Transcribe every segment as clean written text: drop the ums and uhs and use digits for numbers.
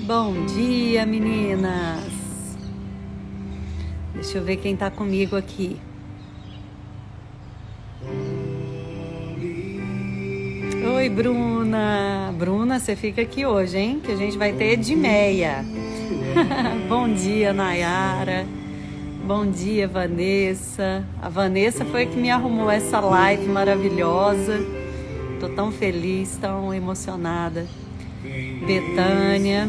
Bom dia, meninas! Deixa eu ver quem tá comigo aqui. Oi, Bruna! Bruna, você fica aqui hoje, hein? Que a gente vai ter Edmeia. Bom dia, Nayara. Bom dia, Vanessa. A Vanessa foi a que me arrumou essa live maravilhosa. Tô tão feliz, tão emocionada. Betânia.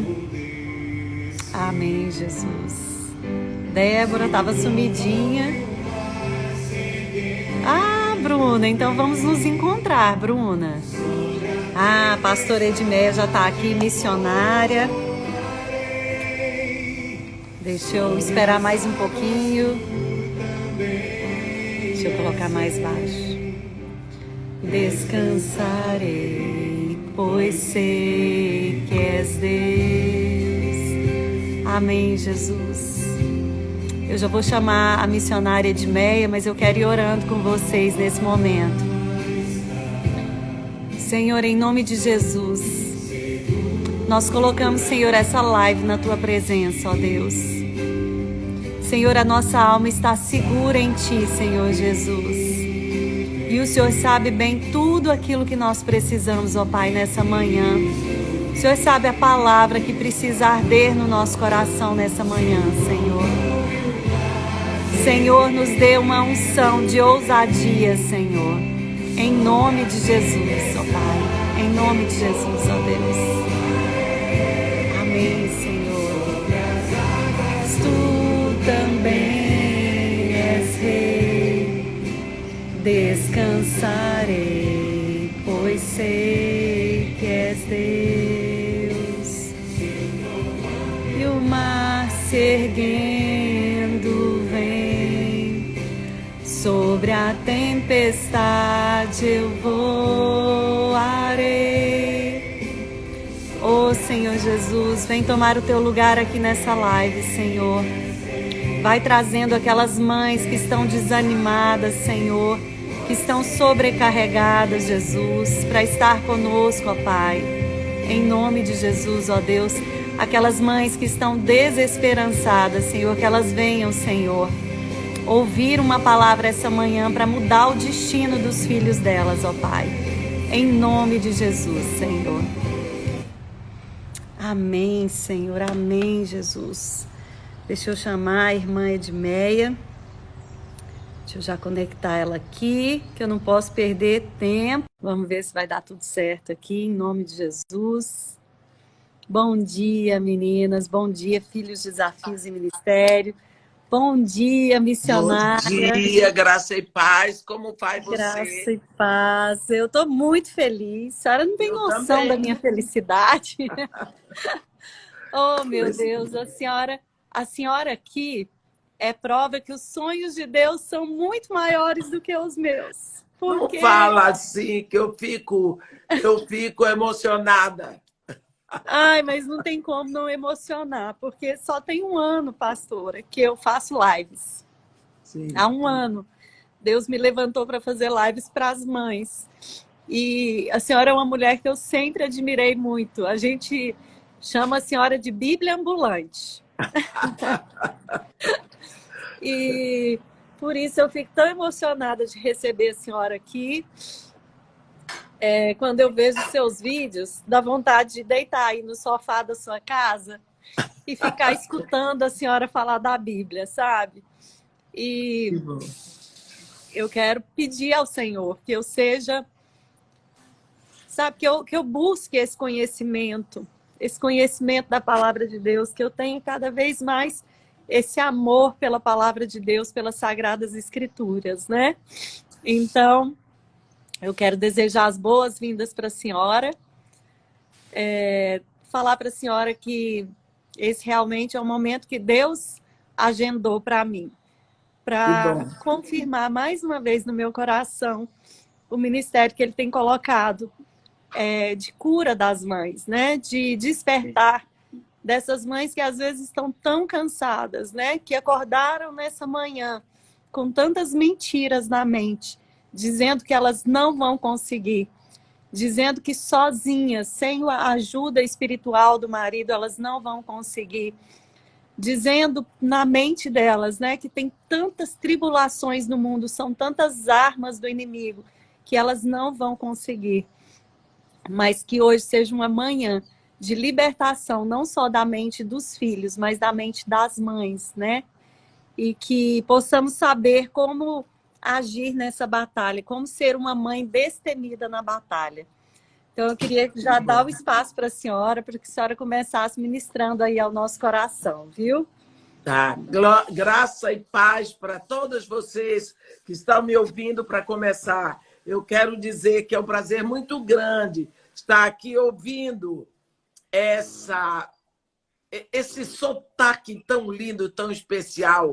Amém, Jesus. Débora tava sumidinha. Ah, Bruna, então vamos nos encontrar, Bruna. Ah, a pastora Edmeia já tá aqui, missionária. Deixa eu esperar mais um pouquinho. Deixa eu colocar mais baixo. Descansarei, pois sei que és Deus. Amém, Jesus. Eu já vou chamar a missionária Edmeia, mas eu quero ir orando com vocês nesse momento. Senhor, em nome de Jesus, nós colocamos, Senhor, essa live na Tua presença, ó Deus. Senhor, a nossa alma está segura em Ti, Senhor Jesus. E o Senhor sabe bem tudo aquilo que nós precisamos, ó Pai, nessa manhã. O Senhor sabe a palavra que precisa arder no nosso coração nessa manhã, Senhor. Senhor, nos dê uma unção de ousadia, Senhor. Em nome de Jesus, ó Pai. Em nome de Jesus, ó Deus. Amém, Senhor. Tu também és Rei. Descansarei, pois sei que és Deus. E o mar se erguendo vem, sobre a tempestade eu voarei. Oh, Senhor Jesus, vem tomar o teu lugar aqui nessa live, Senhor. Vai trazendo aquelas mães que estão desanimadas, Senhor, que estão sobrecarregadas, Jesus, para estar conosco, ó Pai. Em nome de Jesus, ó Deus, aquelas mães que estão desesperançadas, Senhor, que elas venham, Senhor, ouvir uma palavra essa manhã para mudar o destino dos filhos delas, ó Pai. Em nome de Jesus, Senhor. Amém, Senhor. Amém, Jesus. Deixa eu chamar a irmã Edmeia. Deixa eu já conectar ela aqui, que eu não posso perder tempo. Vamos ver se vai dar tudo certo aqui, em nome de Jesus. Bom dia, meninas. Bom dia, filhos, desafios e ministério. Bom dia, missionária. Bom dia, graça e paz. Como vai você? Graça e paz. Eu estou muito feliz. A senhora não tem noção da minha felicidade. Oh, meu Deus, a senhora aqui é prova que os sonhos de Deus são muito maiores do que os meus. Porque... Não fala assim, que eu fico emocionada. Ai, mas não tem como não emocionar, porque só tem um ano, pastora, que eu faço lives. Sim. Há um ano. Deus me levantou para fazer lives para as mães. E a senhora é uma mulher que eu sempre admirei muito. A gente chama a senhora de Bíblia ambulante. E por isso eu fico tão emocionada de receber a senhora aqui. Quando eu vejo seus vídeos, dá vontade de deitar aí no sofá da sua casa e ficar escutando a senhora falar da Bíblia, sabe? E eu quero pedir ao Senhor que eu seja, sabe, que eu busque esse conhecimento da palavra de Deus, que eu tenha cada vez mais esse amor pela palavra de Deus, pelas Sagradas Escrituras, né? Então, eu quero desejar as boas-vindas para a senhora, falar para a senhora que esse realmente é um momento que Deus agendou para mim, para confirmar mais uma vez no meu coração o ministério que Ele tem colocado de cura das mães, né? De despertar dessas mães que às vezes estão tão cansadas, né? Que acordaram nessa manhã com tantas mentiras na mente, dizendo que elas não vão conseguir, dizendo que sozinhas, sem a ajuda espiritual do marido, elas não vão conseguir. Dizendo na mente delas, né, que tem tantas tribulações no mundo, são tantas armas do inimigo, que elas não vão conseguir. Mas que hoje seja uma manhã de libertação, não só da mente dos filhos, mas da mente das mães, né? E que possamos saber como agir nessa batalha, como ser uma mãe destemida na batalha. Então, eu queria já dar o espaço para a que a senhora começasse ministrando aí ao nosso coração, viu? Tá. Graça e paz para todas vocês que estão me ouvindo para começar. Eu quero dizer que é um prazer muito grande estar aqui ouvindo esse sotaque tão lindo, tão especial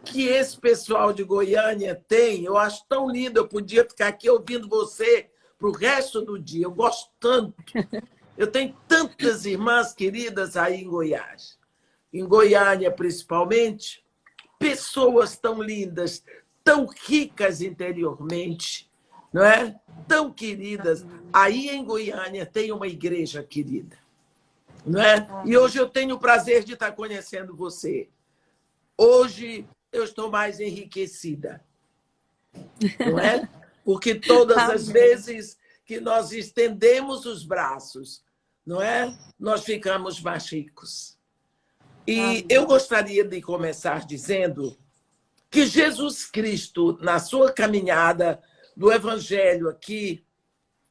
que esse pessoal de Goiânia tem. Eu acho tão lindo, eu podia ficar aqui ouvindo você para o resto do dia. Eu gosto tanto. Eu tenho tantas irmãs queridas aí em Goiás. Em Goiânia, principalmente, pessoas tão lindas, tão ricas interiormente, não é? Tão queridas. Aí em Goiânia tem uma igreja querida, não é? E hoje eu tenho o prazer de estar conhecendo você. Hoje eu estou mais enriquecida, não é? Porque todas as vezes que nós estendemos os braços, não é? Nós ficamos mais ricos. E eu gostaria de começar dizendo que Jesus Cristo, na sua caminhada do Evangelho aqui,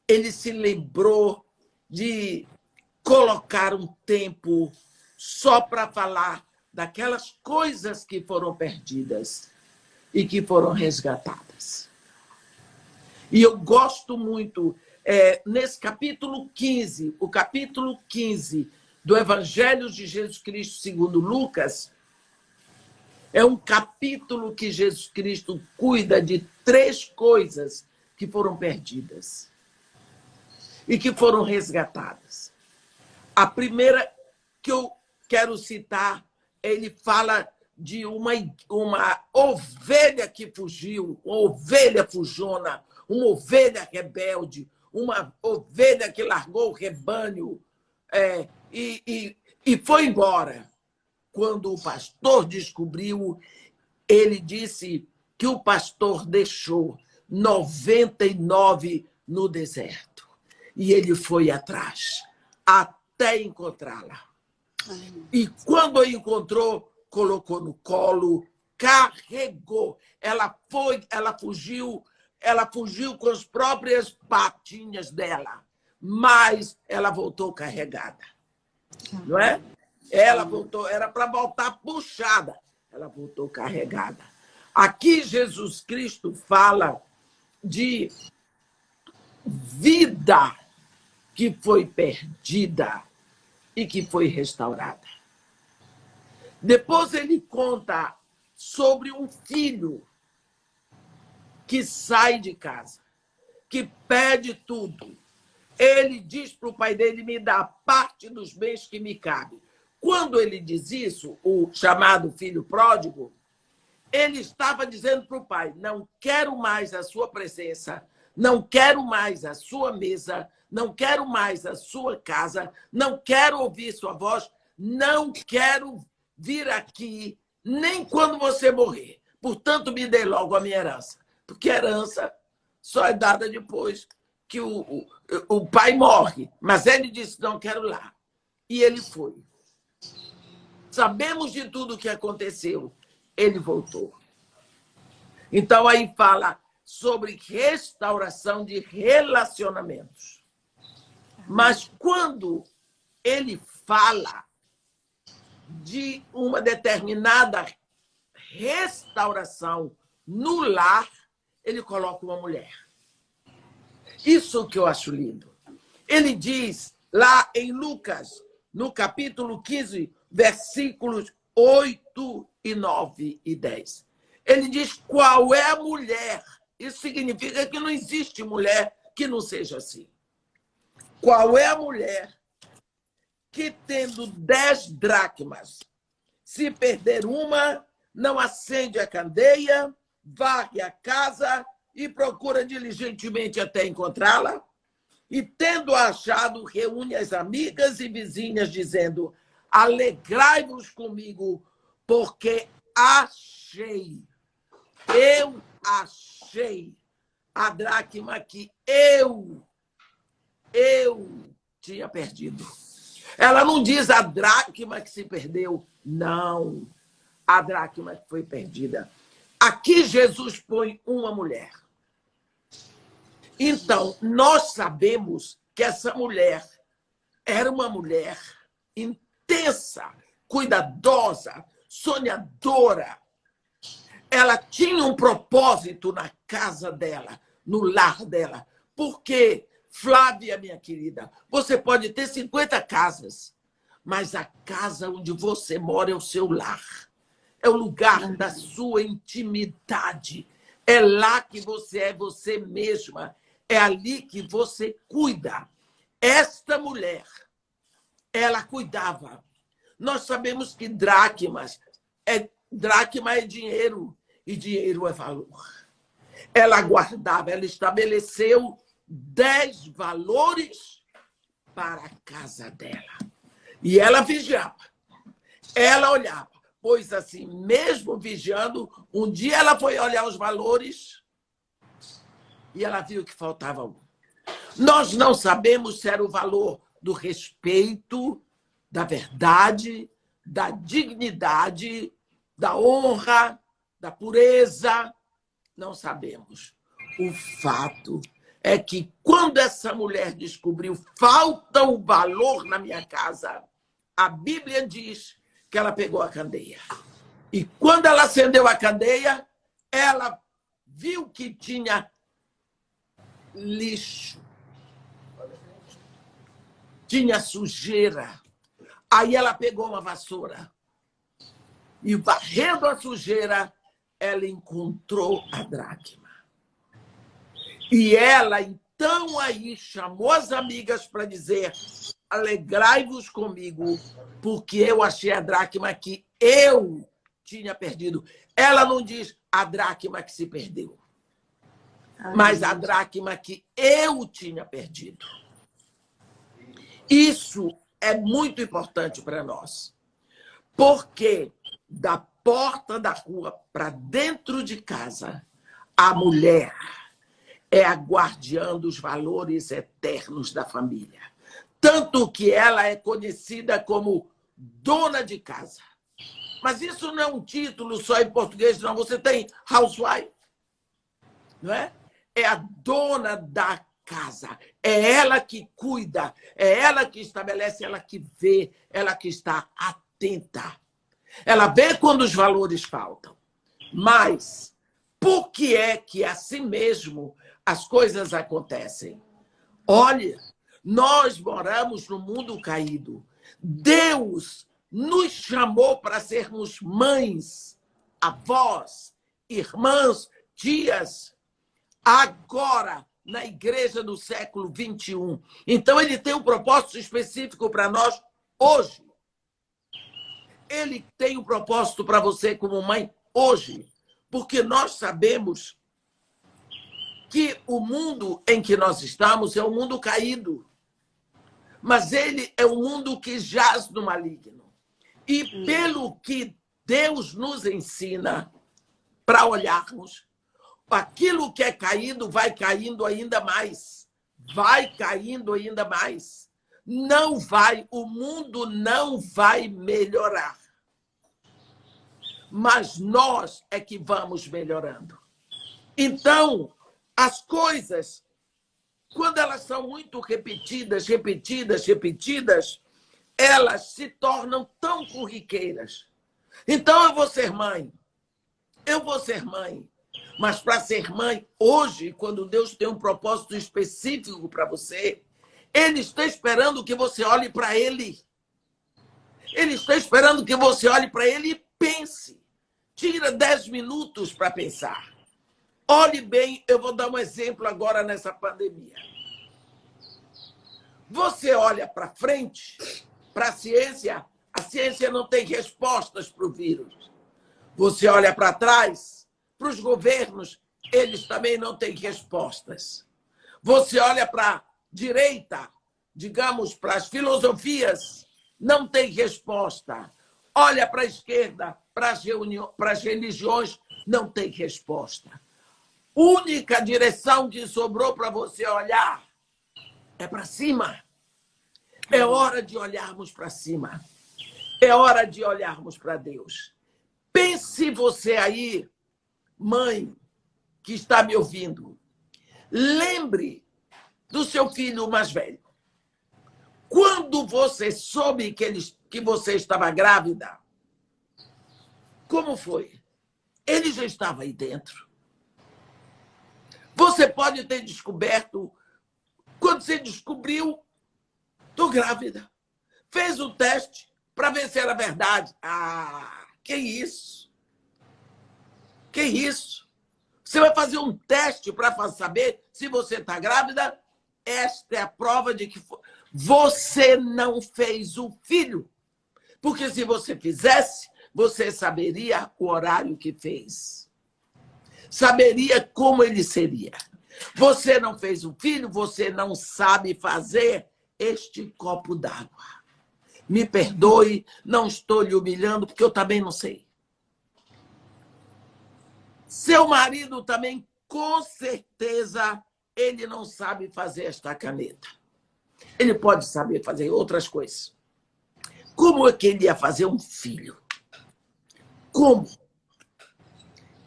ele se lembrou de colocar um tempo só para falar daquelas coisas que foram perdidas e que foram resgatadas. E eu gosto muito, nesse capítulo 15, o capítulo 15 do Evangelho de Jesus Cristo segundo Lucas, é um capítulo que Jesus Cristo cuida de 3 coisas que foram perdidas e que foram resgatadas. A primeira que eu quero citar, ele fala de uma ovelha que fugiu, uma ovelha fujona, uma ovelha rebelde, uma ovelha que largou o rebanho e foi embora. Quando o pastor descobriu, ele disse que o pastor deixou 99 no deserto. E ele foi atrás, até encontrá-la. E quando a encontrou, colocou no colo, carregou. Ela fugiu com as próprias patinhas dela, mas ela voltou carregada. Não é? Ela voltou, era para voltar puxada. Ela voltou carregada. Aqui Jesus Cristo fala de vida que foi perdida e que foi restaurada. Depois ele conta sobre um filho que sai de casa, que pede tudo. Ele diz para o pai dele, me dá parte dos bens que me cabe. Quando ele diz isso, o chamado filho pródigo, ele estava dizendo para o pai, não quero mais a sua presença, não quero mais a sua mesa, não quero mais a sua casa, não quero ouvir sua voz, não quero vir aqui, nem quando você morrer. Portanto, me dê logo a minha herança. Porque a herança só é dada depois que o pai morre. Mas ele disse, não quero lá. E ele foi. Sabemos de tudo o que aconteceu. Ele voltou. Então, aí fala sobre restauração de relacionamentos. Mas quando ele fala de uma determinada restauração no lar, ele coloca uma mulher. Isso que eu acho lindo. Ele diz lá em Lucas, no capítulo 15, versículos 8 e 9 e 10. Ele diz qual é a mulher. Isso significa que não existe mulher que não seja assim. Qual é a mulher que, tendo 10 dracmas, se perder uma, não acende a candeia, varre a casa e procura diligentemente até encontrá-la? E, tendo achado, reúne as amigas e vizinhas, dizendo: alegrai-vos comigo, porque eu achei a dracma que eu tinha perdido. Ela não diz a dracma que se perdeu, não. A dracma que foi perdida. Aqui Jesus põe uma mulher. Então, nós sabemos que essa mulher era uma mulher intensa, cuidadosa, sonhadora. Ela tinha um propósito na casa dela, no lar dela. Porque, Flávia, minha querida, você pode ter 50 casas, mas a casa onde você mora é o seu lar. É o lugar da sua intimidade. É lá que você é você mesma. É ali que você cuida. Esta mulher, ela cuidava. Nós sabemos que dracma é dinheiro e dinheiro é valor. Ela guardava, ela estabeleceu 10 valores para a casa dela. E ela vigiava. Ela olhava. Pois assim, mesmo vigiando, um dia ela foi olhar os valores e ela viu que faltava um. Nós não sabemos se era o valor do respeito, da verdade, da dignidade, da honra, da pureza. Não sabemos. O fato é que quando essa mulher descobriu falta o valor na minha casa, a Bíblia diz que ela pegou a candeia. E quando ela acendeu a candeia, ela viu que tinha lixo, tinha sujeira. Aí ela pegou uma vassoura e, varrendo a sujeira, ela encontrou a dracma. E ela, então, aí chamou as amigas para dizer: alegrai-vos comigo, porque eu achei a dracma que eu tinha perdido. Ela não diz a dracma que se perdeu, mas a dracma que eu tinha perdido. Isso é muito importante para nós, porque da porta da rua para dentro de casa, a mulher é a guardiã dos valores eternos da família. Tanto que ela é conhecida como dona de casa. Mas isso não é um título só em português, não. Você tem housewife, não é? É a dona da casa. É ela que cuida, é ela que estabelece, ela que vê, ela que está atenta. Ela vê quando os valores faltam. Mas por que é que assim mesmo as coisas acontecem? Olha, nós moramos no mundo caído. Deus nos chamou para sermos mães, avós, irmãs, tias, agora, na igreja do século XXI. Então, ele tem um propósito específico para nós hoje. Ele tem um propósito para você como mãe hoje, porque nós sabemos que o mundo em que nós estamos é um mundo caído, mas ele é um mundo que jaz no maligno. E pelo que Deus nos ensina para olharmos, aquilo que é caído vai caindo ainda mais. Vai caindo ainda mais. Não vai, o mundo não vai melhorar. Mas nós é que vamos melhorando. Então, as coisas, quando elas são muito repetidas, elas se tornam tão corriqueiras. Então, eu vou ser mãe. Mas para ser mãe, hoje, quando Deus tem um propósito específico para você, Ele está esperando que você olhe para Ele. Ele está esperando que você olhe para Ele e pense. Tira 10 minutos para pensar. Olhe bem, eu vou dar um exemplo agora nessa pandemia. Você olha para frente, para a ciência não tem respostas para o vírus. Você olha para trás, para os governos, eles também não têm respostas. Você olha para direita, digamos, para as filosofias, não tem resposta. Olha para a esquerda, para as religiões, não tem resposta. Única direção que sobrou para você olhar é para cima. É hora de olharmos para cima. É hora de olharmos para Deus. Pense você aí, mãe, que está me ouvindo. Lembre do seu filho mais velho. Quando você soube que você estava grávida, como foi? Ele já estava aí dentro. Você pode ter descoberto, quando você descobriu, estou grávida. Fez o teste para ver se era verdade. Ah, que isso? Que isso? Você vai fazer um teste para saber se você está grávida? Esta é a prova de que você não fez o filho. Porque se você fizesse, você saberia o horário que fez. Saberia como ele seria. Você não fez o filho, você não sabe fazer este copo d'água. Me perdoe, não estou lhe humilhando, porque eu também não sei. Seu marido também, com certeza, ele não sabe fazer esta caneta. Ele pode saber fazer outras coisas. Como é que ele ia fazer um filho? Como?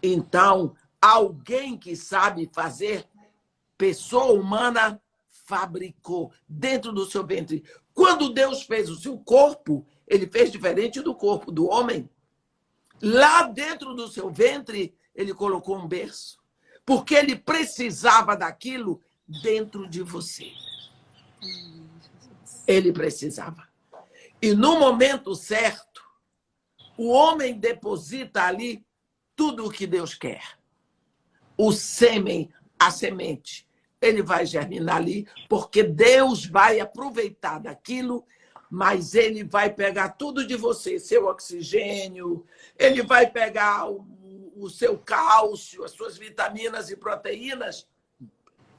Então, alguém que sabe fazer, pessoa humana fabricou dentro do seu ventre. Quando Deus fez o seu corpo, ele fez diferente do corpo do homem. Lá dentro do seu ventre, ele colocou um berço. Porque ele precisava daquilo dentro de você. Ele precisava. E no momento certo, o homem deposita ali tudo o que Deus quer. O sêmen, a semente, ele vai germinar ali, porque Deus vai aproveitar daquilo, mas ele vai pegar tudo de você, seu oxigênio, ele vai pegar o seu cálcio, as suas vitaminas e proteínas,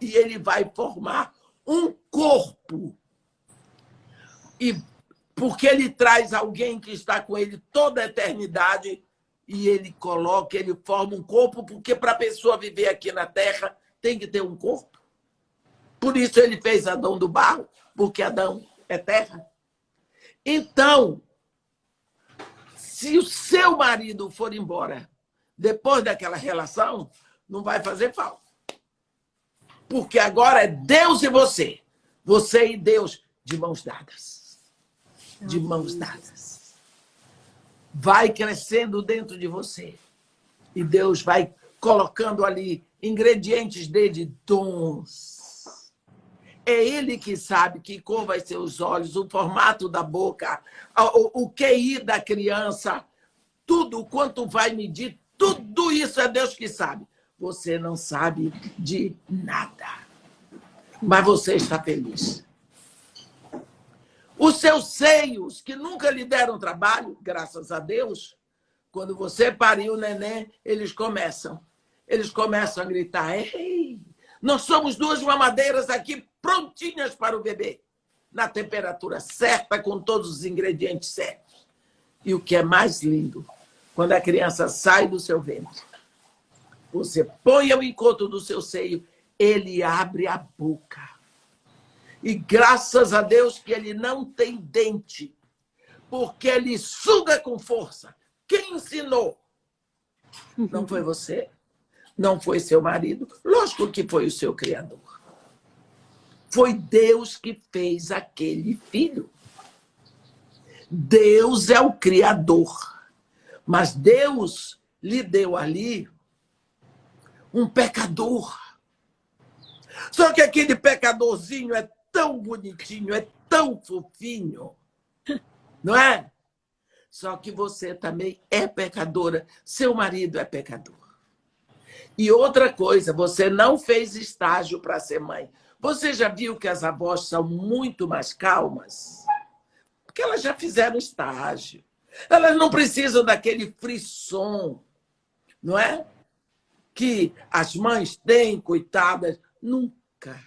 e ele vai formar um corpo. E porque ele traz alguém que está com ele toda a eternidade, e ele coloca, ele forma um corpo, porque para a pessoa viver aqui na Terra tem que ter um corpo. Por isso ele fez Adão do barro, porque Adão é terra. Então, se o seu marido for embora depois daquela relação, não vai fazer falta. Porque agora é Deus e você. Você e Deus de mãos dadas. De mãos dadas. Vai crescendo dentro de você. E Deus vai colocando ali ingredientes dele, dons. É ele que sabe que cor vai ser os olhos, o formato da boca, o QI da criança, tudo quanto vai medir, tudo isso é Deus que sabe. Você não sabe de nada. Mas você está feliz. Os seus seios, que nunca lhe deram trabalho, graças a Deus, quando você pariu o neném, eles começam a gritar: ei, nós somos duas mamadeiras aqui prontinhas para o bebê, na temperatura certa, com todos os ingredientes certos. E o que é mais lindo, quando a criança sai do seu ventre, você põe ao encontro do seu seio, ele abre a boca. E graças a Deus que ele não tem dente, porque ele suga com força. Quem ensinou? Não foi você? Não foi seu marido? Lógico que foi o seu Criador. Foi Deus que fez aquele filho. Deus é o Criador. Mas Deus lhe deu ali um pecador. Só que aquele pecadorzinho é tão bonitinho, é tão fofinho. Não é? Só que você também é pecadora. Seu marido é pecador. E outra coisa, você não fez estágio para ser mãe. Você já viu que as avós são muito mais calmas? Porque elas já fizeram estágio. Elas não precisam daquele frisson, não é? Que as mães têm, coitadas. Nunca.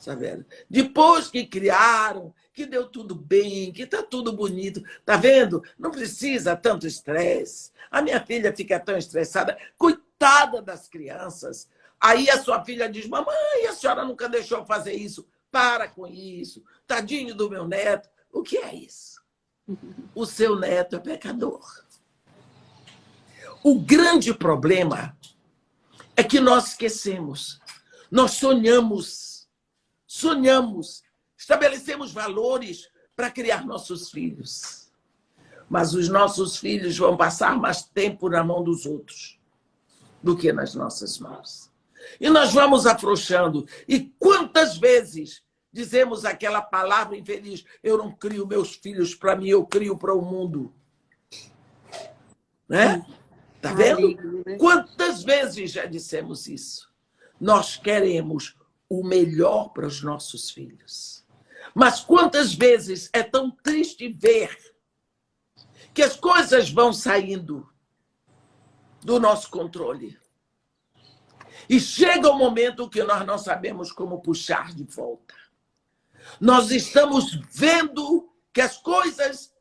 sabendo? Depois que criaram, que deu tudo bem, que está tudo bonito. Tá vendo? Não precisa tanto estresse. A minha filha fica tão estressada. Coitada das crianças. Aí a sua filha diz, mamãe, a senhora nunca deixou eu fazer isso. Para com isso. Tadinho do meu neto. O que é isso? O seu neto é pecador. O grande problema é que nós esquecemos. Nós sonhamos, estabelecemos valores para criar nossos filhos. Mas os nossos filhos vão passar mais tempo na mão dos outros do que nas nossas mãos. E nós vamos afrouxando. E quantas vezes dizemos aquela palavra infeliz, eu não crio meus filhos para mim, eu crio para o mundo. Né? Tá vendo? Quantas vezes já dissemos isso? Nós queremos o melhor para os nossos filhos. Mas quantas vezes é tão triste ver que as coisas vão saindo do nosso controle. E chega o momento que nós não sabemos como puxar de volta. Nós estamos vendo que as coisas,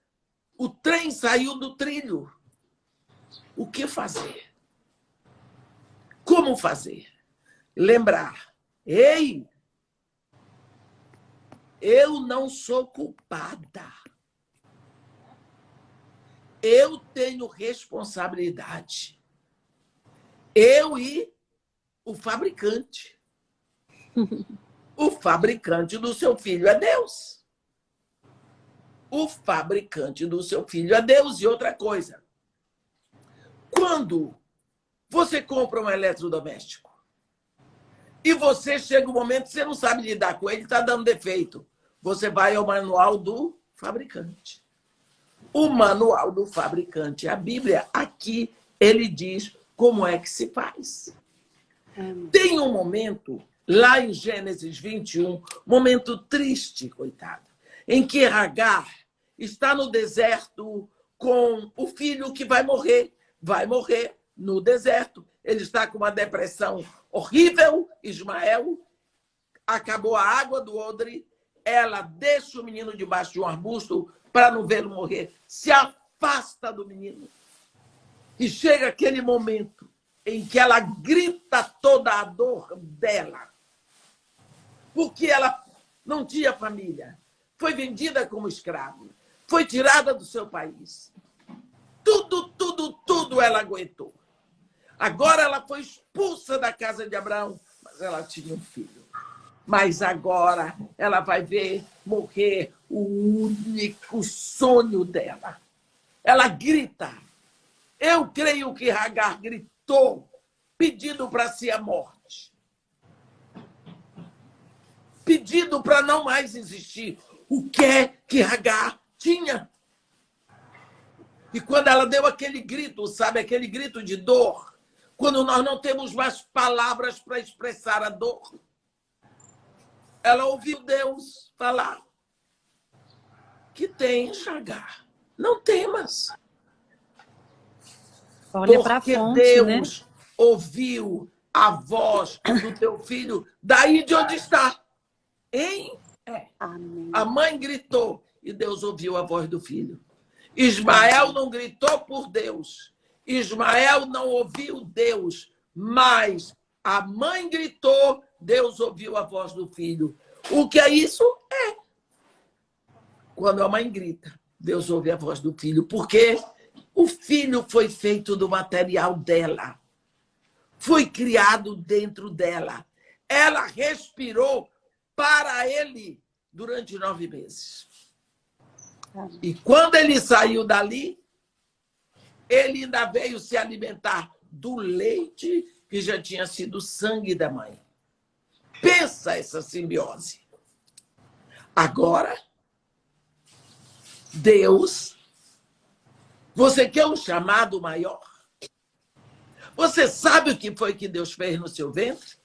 o trem saiu do trilho. O que fazer? Como fazer? Lembrar, ei, eu não sou culpada. Eu tenho responsabilidade. Eu e o fabricante. O fabricante do seu filho é Deus. O fabricante do seu filho é Deus. E outra coisa, quando você compra um eletrodoméstico e você chega um momento que você não sabe lidar com ele, está dando defeito, você vai ao manual do fabricante. O manual do fabricante, a Bíblia, aqui ele diz como é que se faz. Tem um momento, lá em Gênesis 21, momento triste, coitada, em que Agar está no deserto com o filho que vai morrer no deserto. Ele está com uma depressão horrível, Ismael, acabou a água do odre, ela deixa o menino debaixo de um arbusto para não vê-lo morrer, se afasta do menino. E chega aquele momento em que ela grita toda a dor dela, porque ela não tinha família, foi vendida como escrava, foi tirada do seu país. Tudo ela aguentou. Agora ela foi expulsa da casa de Abraão, mas ela tinha um filho. Mas agora ela vai ver morrer o único sonho dela. Ela grita. Eu creio que Agar gritou, pedindo para si a morte. Pedindo para não mais existir. O que é que Agar tinha? E quando ela deu aquele grito, sabe, aquele grito de dor, quando nós não temos mais palavras para expressar a dor, ela ouviu Deus falar: que tens, Agar? Não temas. Olha para a fonte, Deus, né? ouviu a voz do teu filho daí de onde está. Hein? Amém. A mãe gritou e Deus ouviu a voz do filho. Ismael não gritou por Deus. Ismael não ouviu Deus, mas a mãe gritou, Deus ouviu a voz do filho. O que é isso? É. Quando a mãe grita, Deus ouve a voz do filho, porque o filho foi feito do material dela. Foi criado dentro dela. Ela respirou para ele durante 9 meses. E quando ele saiu dali, ele ainda veio se alimentar do leite que já tinha sido sangue da mãe. Pensa essa simbiose. Agora, Deus, você quer um chamado maior? Você sabe o que foi que Deus fez no seu ventre?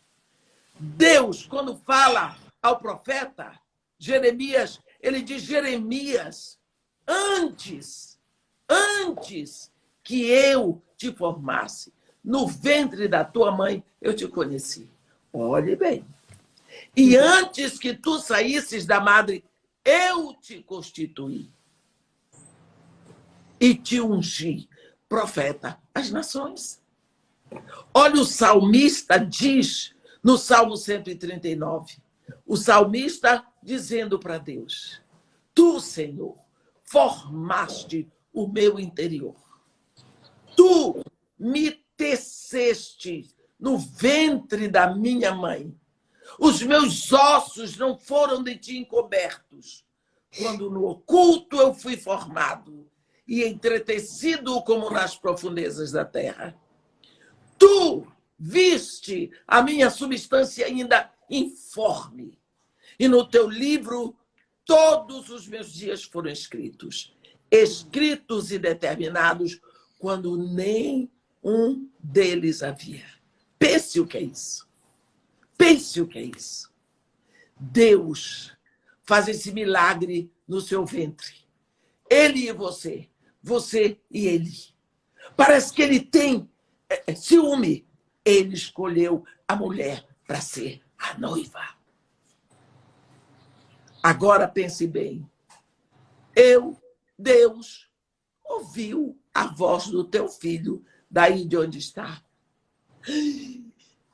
Deus, quando fala ao profeta Jeremias, ele diz: Jeremias, antes que eu te formasse no ventre da tua mãe, eu te conheci. Olhe bem, E antes que tu saísses da madre, eu te constituí e te ungi profeta às nações. Olha, o salmista diz no Salmo 139, o salmista dizendo para Deus: tu, Senhor, formaste o meu interior. Tu me teceste no ventre da minha mãe. Os meus ossos não foram de ti encobertos, quando no oculto eu fui formado e entretecido como nas profundezas da terra. Tu viste a minha substância ainda informe, e no teu livro todos os meus dias foram escritos, escritos e determinados, quando nem um deles havia. Pense o que é isso. Pense o que é isso. Deus faz esse milagre no seu ventre. Ele e você. Você e ele. Parece que ele tem ciúme. Ele escolheu a mulher para ser a noiva. Agora pense bem. Deus, ouviu a voz do teu filho daí de onde está.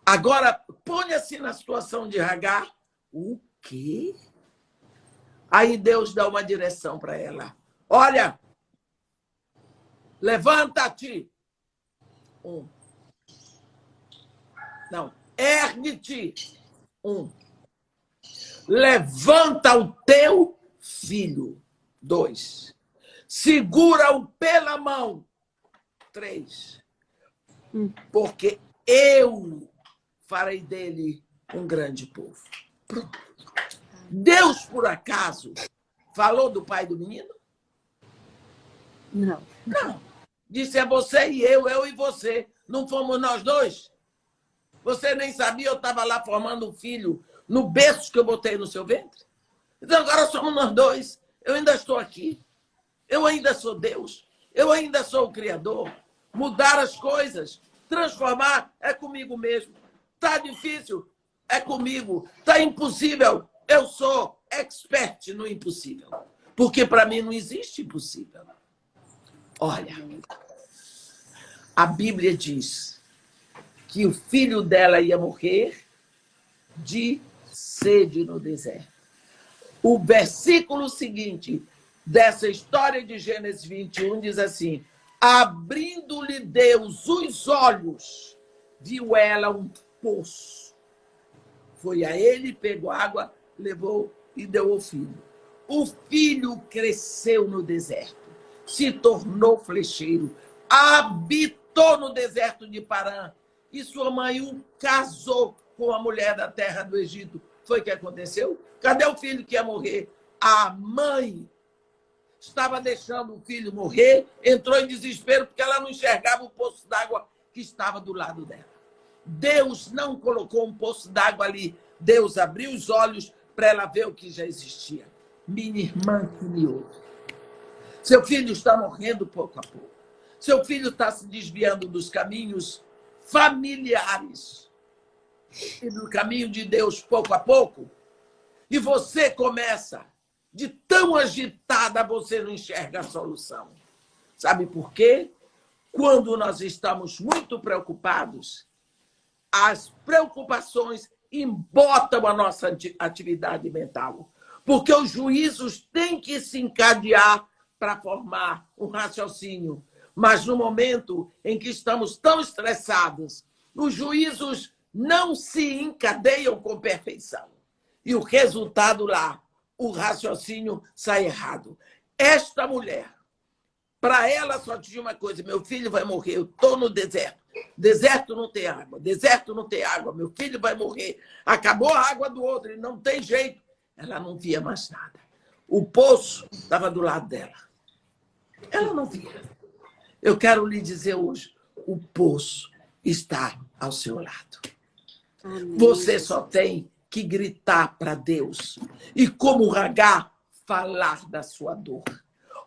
Agora, ponha-se na situação de Agar. O quê? Aí Deus dá uma direção para ela. Olha, levanta-te. Não, ergue-te. Levanta o teu filho. 2. Segura-o pela mão. 3. Porque eu farei dele um grande povo. Pronto. Deus, por acaso, falou do pai do menino? Não. Não. Disse é você e eu e você. Não fomos nós dois? Você nem sabia, eu estava lá formando um filho no berço que eu botei no seu ventre? Então agora somos nós dois. Eu ainda estou aqui. Eu ainda sou Deus. Eu ainda sou o Criador. Mudar as coisas, transformar, é comigo mesmo. Está difícil? É comigo. Está impossível? Eu sou expert no impossível. Porque para mim não existe impossível. Olha, a Bíblia diz que o filho dela ia morrer de sede no deserto. O versículo seguinte dessa história de Gênesis 21 diz assim: abrindo-lhe Deus os olhos, viu ela um poço. Foi a ele, pegou água, levou e deu ao filho. O filho cresceu no deserto, se tornou flecheiro, habitou no deserto de Parã, e sua mãe o casou com a mulher da terra do Egito. Foi o que aconteceu? Cadê o filho que ia morrer? A mãe estava deixando o filho morrer, entrou em desespero porque ela não enxergava o poço d'água que estava do lado dela. Deus não colocou um poço d'água ali. Deus abriu os olhos para ela ver o que já existia. Minha irmã que me ouve. Seu filho está morrendo pouco a pouco. Seu filho está se desviando dos caminhos familiares e do caminho de Deus pouco a pouco. E você começa, de tão agitada, você não enxerga a solução. Sabe por quê? Quando nós estamos muito preocupados, as preocupações embotam a nossa atividade mental. Porque os juízos têm que se encadear para formar um raciocínio. Mas no momento em que estamos tão estressados, os juízos não se encadeiam com perfeição. E o resultado lá, o raciocínio sai errado. Esta mulher, para ela só tinha uma coisa: meu filho vai morrer, eu estou no deserto. Deserto não tem água, deserto não tem água, meu filho vai morrer. Acabou a água do outro, ele não tem jeito. Ela não via mais nada. O poço estava do lado dela. Ela não via. Eu quero lhe dizer hoje, o poço está ao seu lado. Amém. Você só tem que gritar para Deus. E como Agar, falar da sua dor.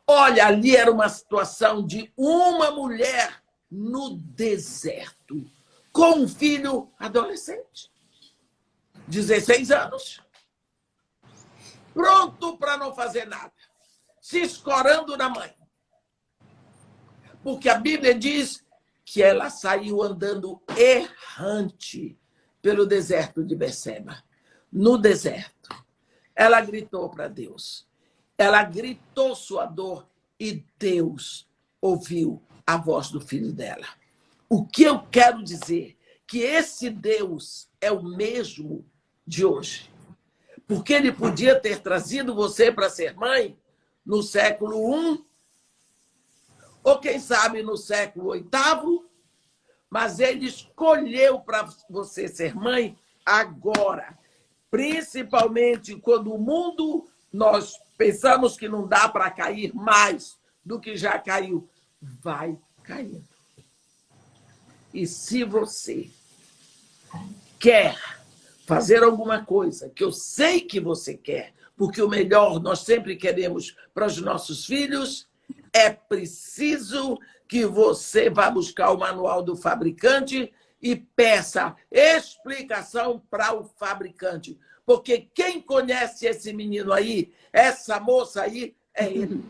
Olha, ali era uma situação de uma mulher no deserto, com um filho adolescente. 16 anos. Pronto para não fazer nada. Se escorando na mãe. Porque a Bíblia diz que ela saiu andando errante pelo deserto de Beceba. No deserto. Ela gritou para Deus. Ela gritou sua dor e Deus ouviu a voz do filho dela. O que eu quero dizer? Que esse Deus é o mesmo de hoje. Porque ele podia ter trazido você para ser mãe no século I, ou quem sabe no século VIII, mas ele escolheu para você ser mãe agora. Principalmente quando o mundo, nós pensamos que não dá para cair mais do que já caiu. Vai caindo. E se você quer fazer alguma coisa, que eu sei que você quer, porque o melhor nós sempre queremos para os nossos filhos, é preciso que você vá buscar o manual do fabricante e peça explicação para o fabricante. Porque quem conhece esse menino aí, essa moça aí, é ele.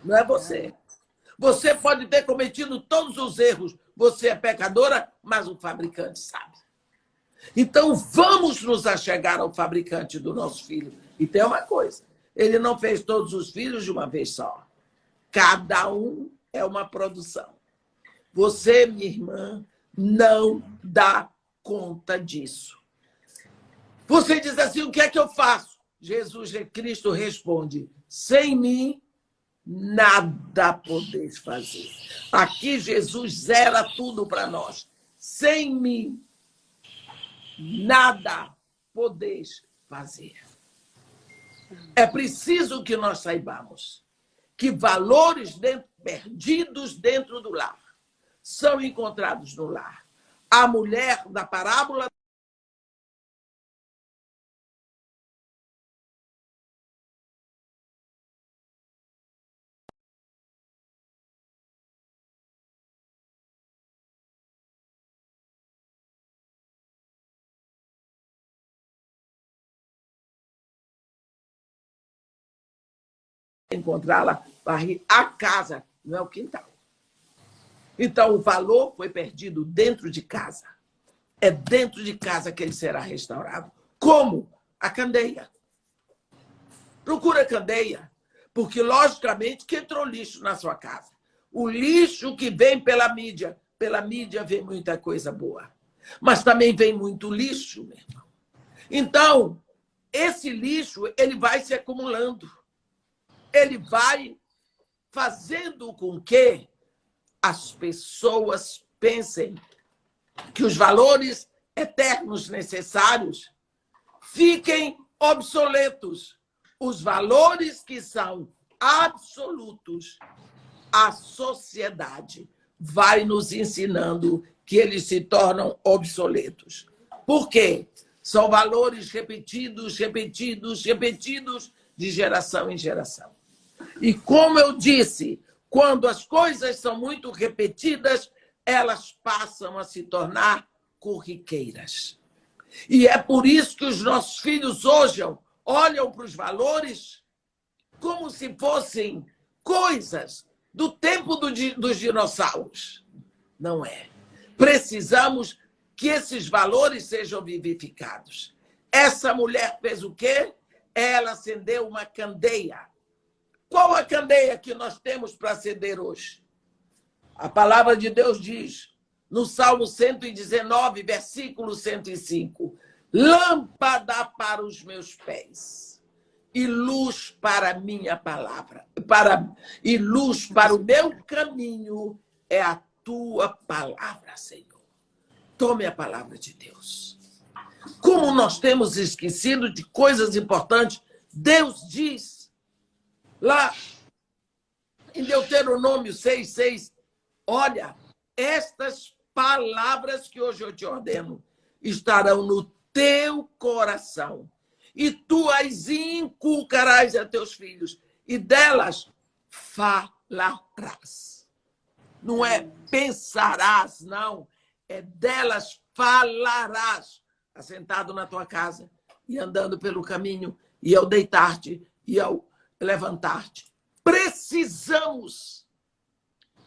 Não é você. Você pode ter cometido todos os erros. Você é pecadora, mas o fabricante sabe. Então, vamos nos achegar ao fabricante do nosso filho. E tem uma coisa, ele não fez todos os filhos de uma vez só. Cada um é uma produção. Você, minha irmã, não dá conta disso. Você diz assim, o que é que eu faço? Jesus Cristo responde, sem mim, nada podeis fazer. Aqui Jesus zera tudo para nós. Sem mim, nada podeis fazer. É preciso que nós saibamos que valores perdidos dentro do lar são encontrados no lar. A mulher da parábola encontrá-la varrer a casa, não é o quintal. Então, o valor foi perdido dentro de casa. É dentro de casa que ele será restaurado. Como? A candeia. Procura a candeia, porque, logicamente, que entrou lixo na sua casa. O lixo que vem pela mídia vem muita coisa boa. Mas também vem muito lixo, meu irmão. Então, esse lixo, ele vai se acumulando. Ele vai fazendo com que as pessoas pensem que os valores eternos necessários fiquem obsoletos. Os valores que são absolutos, a sociedade vai nos ensinando que eles se tornam obsoletos. Por quê? São valores repetidos, repetidos, repetidos de geração em geração. E como eu disse, quando as coisas são muito repetidas, elas passam a se tornar corriqueiras. E é por isso que os nossos filhos hoje olham para os valores como se fossem coisas do tempo dos dinossauros. Não é. Precisamos que esses valores sejam vivificados. Essa mulher fez o quê? Ela acendeu uma candeia. Qual a candeia que nós temos para acender hoje? A palavra de Deus diz, no Salmo 119, versículo 105, lâmpada para os meus pés e luz para a minha palavra, e luz para o meu caminho é a tua palavra, Senhor. Tome a palavra de Deus. Como nós temos esquecido de coisas importantes, Deus diz, lá em Deuteronômio 6:6, olha, estas palavras que hoje eu te ordeno estarão no teu coração e tu as inculcarás a teus filhos e delas falarás. Não é pensarás, não. É delas falarás assentado na tua casa e andando pelo caminho, e ao deitar-te e ao levantar-te. Precisamos.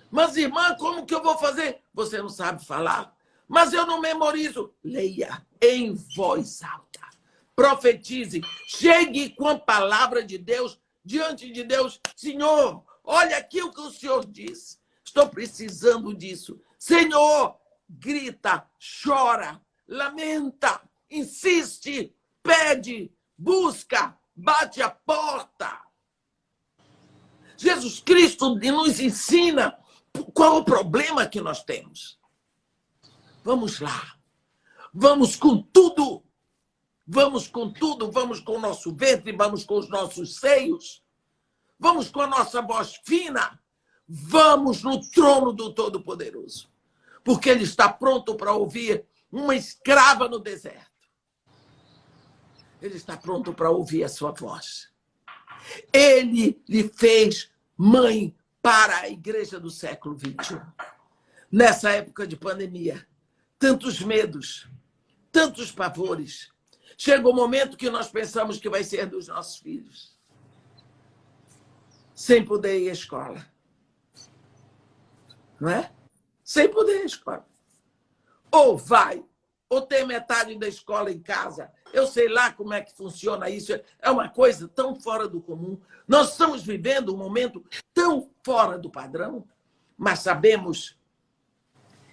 Mas, irmã, como que eu vou fazer? Você não sabe falar. Mas eu não memorizo. Leia em voz alta. Profetize. Chegue com a palavra de Deus diante de Deus. Senhor, olha aqui o que o Senhor disse. Estou precisando disso. Senhor, grita, chora, lamenta, insiste, pede, busca, bate a porta. Jesus Cristo nos ensina qual o problema que nós temos. Vamos lá. Vamos com tudo. Vamos com tudo. Vamos com o nosso ventre, vamos com os nossos seios. Vamos com a nossa voz fina. Vamos no trono do Todo-Poderoso. Porque Ele está pronto para ouvir uma escrava no deserto. Ele está pronto para ouvir a sua voz. Ele lhe fez mãe para a igreja do século XXI. Nessa época de pandemia, tantos medos, tantos pavores. Chega o momento que nós pensamos que vai ser dos nossos filhos. Sem poder ir à escola. Não é? Sem poder ir à escola. Ou vai, ou tem metade da escola em casa. Eu sei lá como é que funciona isso. É uma coisa tão fora do comum. Nós estamos vivendo um momento tão fora do padrão, mas sabemos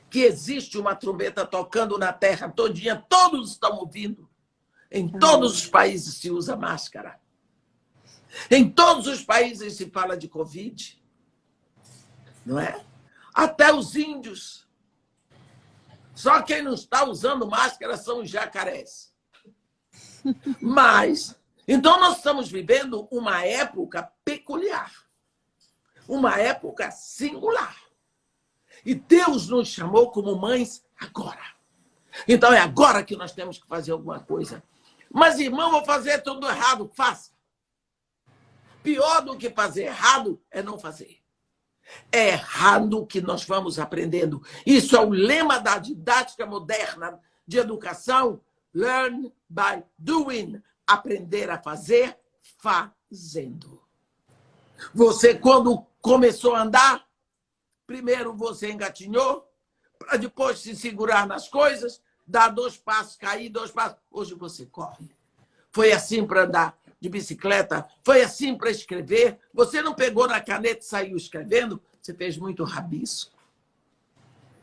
que existe uma trombeta tocando na terra todinha. Todos estão ouvindo. Em todos os países se usa máscara. Em todos os países se fala de Covid. Não é? Até os índios. Só quem não está usando máscara são os jacarés. Mas, então nós estamos vivendo uma época peculiar. Uma época singular. E Deus nos chamou como mães agora. Então é agora que nós temos que fazer alguma coisa. Mas, irmão, vou fazer tudo errado. Faça. Pior do que fazer errado é não fazer. É errado que nós vamos aprendendo. Isso é o lema da didática moderna de educação. Learn by doing. Aprender a fazer fazendo. Você, quando começou a andar, primeiro você engatinhou, para depois se segurar nas coisas, dar 2 passos, cair 2 passos. Hoje você corre. Foi assim para andar de bicicleta, foi assim para escrever. Você não pegou na caneta e saiu escrevendo, você fez muito rabisco.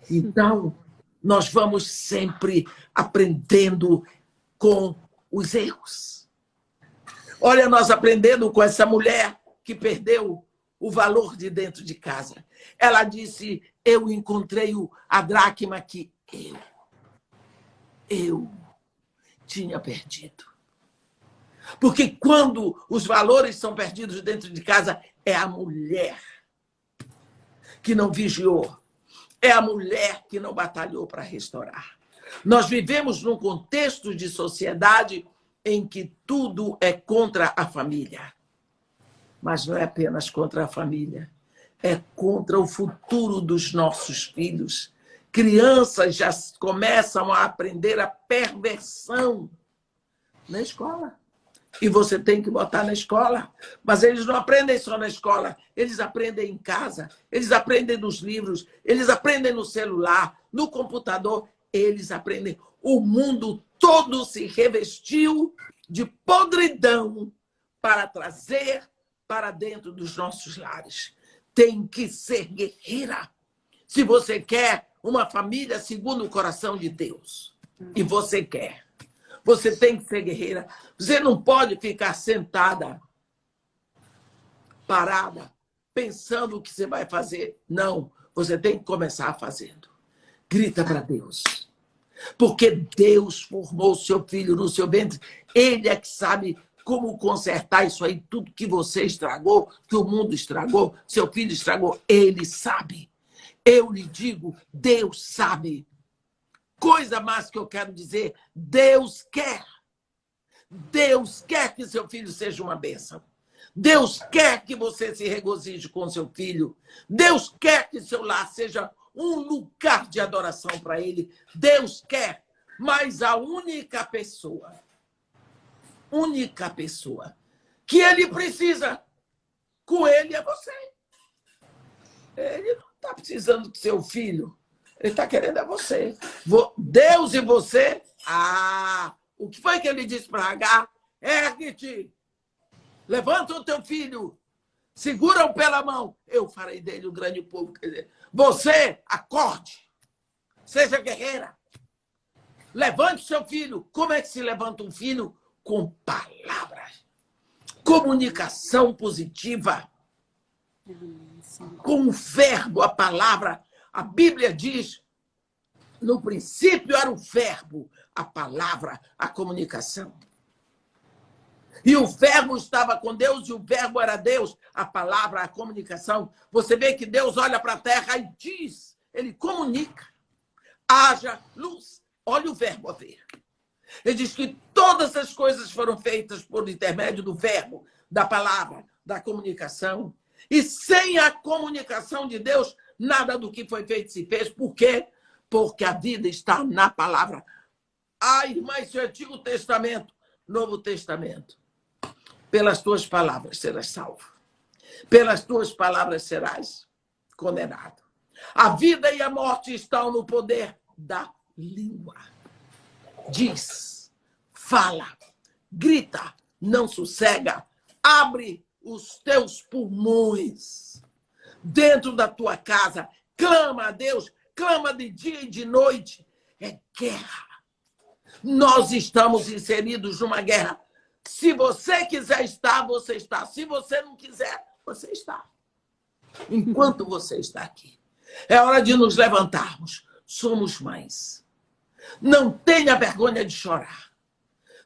Então, nós vamos sempre aprendendo com os erros. Olha, nós aprendendo com essa mulher que perdeu o valor de dentro de casa. Ela disse, eu encontrei a dracma que eu tinha perdido. Porque quando os valores são perdidos dentro de casa, é a mulher que não vigiou. É a mulher que não batalhou para restaurar. Nós vivemos num contexto de sociedade em que tudo é contra a família. Mas não é apenas contra a família. É contra o futuro dos nossos filhos. Crianças já começam a aprender a perversão na escola. E você tem que botar na escola. Mas eles não aprendem só na escola. Eles aprendem em casa. Eles aprendem nos livros. Eles aprendem no celular, no computador. Eles aprendem. O mundo todo se revestiu de podridão para trazer para dentro dos nossos lares. Tem que ser guerreira. Se você quer uma família segundo o coração de Deus. E você quer. Você tem que ser guerreira. Você não pode ficar sentada, parada, pensando o que você vai fazer. Não, você tem que começar fazendo. Grita para Deus. Porque Deus formou seu filho no seu ventre. Ele é que sabe como consertar isso aí, tudo que você estragou, que o mundo estragou, seu filho estragou. Ele sabe. Eu lhe digo, Deus sabe. Coisa mais que eu quero dizer, Deus quer. Deus quer que seu filho seja uma bênção. Deus quer que você se regozije com seu filho. Deus quer que seu lar seja um lugar de adoração para ele. Deus quer. Mas a única pessoa que ele precisa, com ele é você. Ele não está precisando do seu filho, ele está querendo é você. Deus e você. O que foi que ele disse para Agar? Ergue-te, levanta o teu filho, segura-o pela mão, eu farei dele um grande povo. Quer dizer, você, acorde, seja guerreira, levante seu filho. Como é que se levanta um filho? Com palavras. Comunicação positiva. Com o verbo, a palavra. A Bíblia diz, no princípio era o verbo, a palavra, a comunicação. E o verbo estava com Deus e o verbo era Deus, a palavra, a comunicação. Você vê que Deus olha para a terra e diz, ele comunica. Haja luz. Olha o verbo haver. Ele diz que todas as coisas foram feitas por intermédio do verbo, da palavra, da comunicação. E sem a comunicação de Deus, nada do que foi feito se fez. Por quê? Porque a vida está na palavra. Irmã, isso é Antigo Testamento, Novo Testamento. Pelas tuas palavras serás salvo. Pelas tuas palavras serás condenado. A vida e a morte estão no poder da língua. Diz, fala, grita, não sossega, abre os teus pulmões dentro da tua casa, clama a Deus, clama de dia e de noite. É guerra. Nós estamos inseridos numa guerra. Se você quiser estar, você está. Se você não quiser, você está. Enquanto você está aqui. É hora de nos levantarmos. Somos mães. Não tenha vergonha de chorar.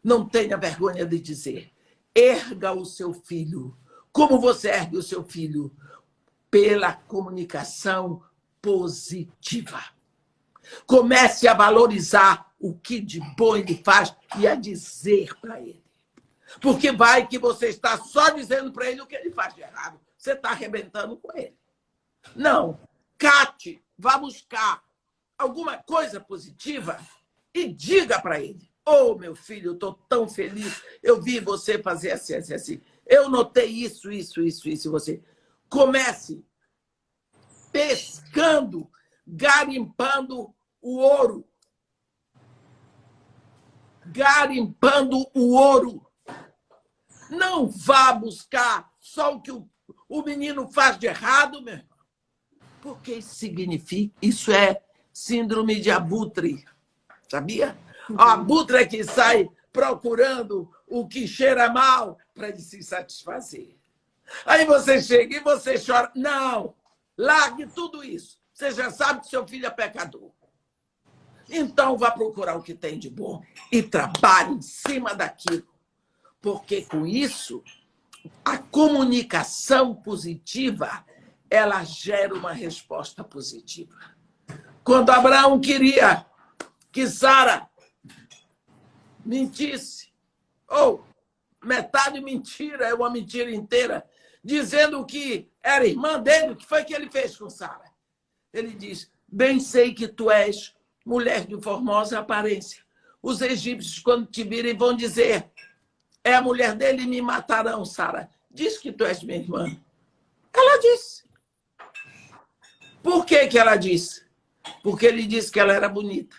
Não tenha vergonha de dizer. Erga o seu filho. Como você ergue o seu filho? Pela comunicação positiva. Comece a valorizar o que de bom ele faz e a dizer para ele. Porque vai que você está só dizendo para ele o que ele faz de errado. Você está arrebentando com ele. Não. Cate, vá buscar alguma coisa positiva e diga para ele. Meu filho, eu estou tão feliz. Eu vi você fazer assim, assim, assim. Eu notei isso. Você comece pescando, garimpando o ouro. Garimpando o ouro. Não vá buscar só o que o menino faz de errado, meu irmão. Porque isso significa, isso é síndrome de abutre. Sabia? A abutre é que sai procurando o que cheira mal para ele se satisfazer. Aí você chega e você chora. Não, largue tudo isso. Você já sabe que seu filho é pecador. Então vá procurar o que tem de bom e trabalhe em cima daquilo. Porque com isso, a comunicação positiva, ela gera uma resposta positiva. Quando Abraão queria que Sara mentisse, ou metade mentira, é uma mentira inteira, dizendo que era irmã dele, o que foi que ele fez com Sara? Ele diz, bem sei que tu és mulher de formosa aparência. Os egípcios, quando te virem, vão dizer, é a mulher dele e me matarão, Sara. Diz que tu és minha irmã. Ela disse. Por que que ela disse? Porque ele disse que ela era bonita.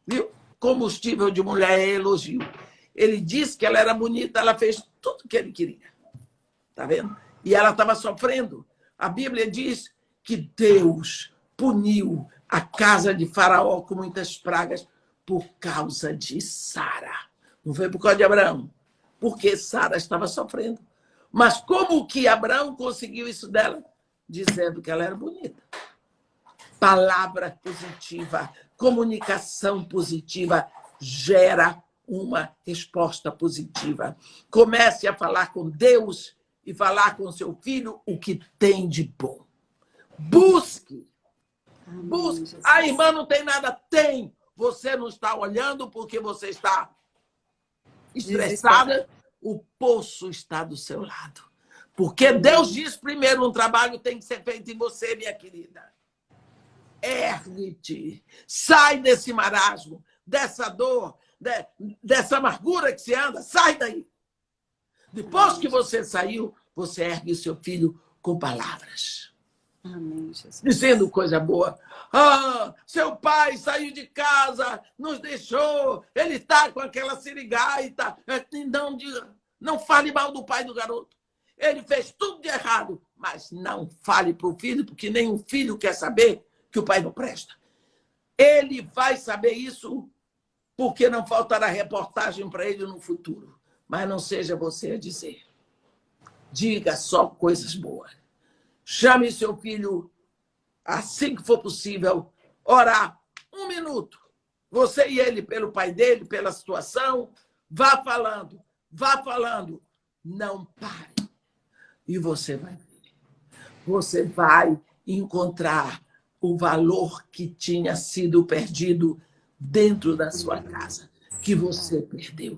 Viu? Combustível de mulher é elogio. Ele disse que ela era bonita, ela fez tudo o que ele queria. Tá vendo? E ela estava sofrendo. A Bíblia diz que Deus puniu a casa de Faraó com muitas pragas por causa de Sara. Não foi por causa de Abraão. Porque Sara estava sofrendo. Mas como que Abraão conseguiu isso dela? Dizendo que ela era bonita. Palavra positiva, comunicação positiva gera uma resposta positiva. Comece a falar com Deus e falar com seu filho o que tem de bom. Busque. Busque. A irmã não tem nada? Tem. Você não está olhando porque você está estressada. O poço está do seu lado. Porque Deus diz primeiro, um trabalho tem que ser feito em você, minha querida. Ergue-te. Sai desse marasmo. dessa dor, dessa amargura que você anda, sai daí. Depois que você saiu, você ergue o seu filho com palavras. Amém, Jesus. Dizendo coisa boa. Ah, seu pai saiu de casa, nos deixou, ele está com aquela sirigaita. Não diga, não fale mal do pai do garoto. Ele fez tudo de errado, mas não fale para o filho, porque nenhum filho quer saber que o pai não presta. Ele vai saber isso porque não faltará reportagem para ele no futuro. Mas não seja você a dizer. Diga só coisas boas. Chame seu filho assim que for possível, orar 1 minuto. Você e ele, pelo pai dele, pela situação, vá falando. Não pare. E você vai ver. Você vai encontrar o valor que tinha sido perdido dentro da sua casa, que você perdeu.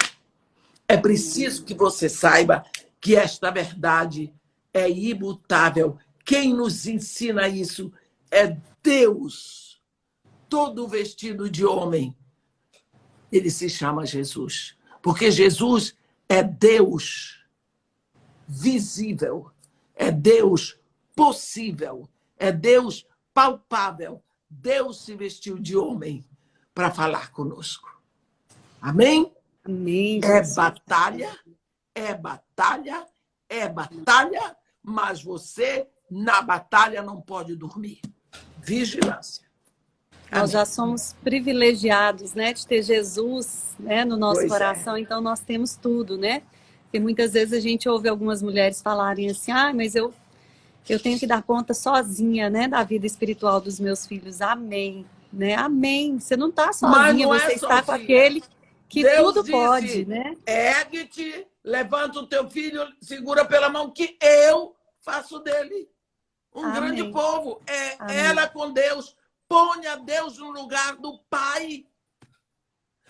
É preciso que você saiba que esta verdade é imutável. Quem nos ensina isso é Deus, todo vestido de homem. Ele se chama Jesus, porque Jesus é Deus visível, é Deus possível, é Deus palpável. Deus se vestiu de homem para falar conosco. Amém? Amém. É batalha, mas você, na batalha, não pode dormir. Vigilância. Nós já somos privilegiados, né, de ter Jesus, né, no nosso coração, então nós temos tudo, né? Porque muitas vezes a gente ouve algumas mulheres falarem assim, mas eu tenho que dar conta sozinha, né, da vida espiritual dos meus filhos. Amém, né? Amém. Você não está sozinha, você está com aquele que Deus tudo disse, pode, né? Ergue-te, levanta o teu filho, segura pela mão que eu faço dele um grande povo. Ela com Deus. Ponha Deus no lugar do pai.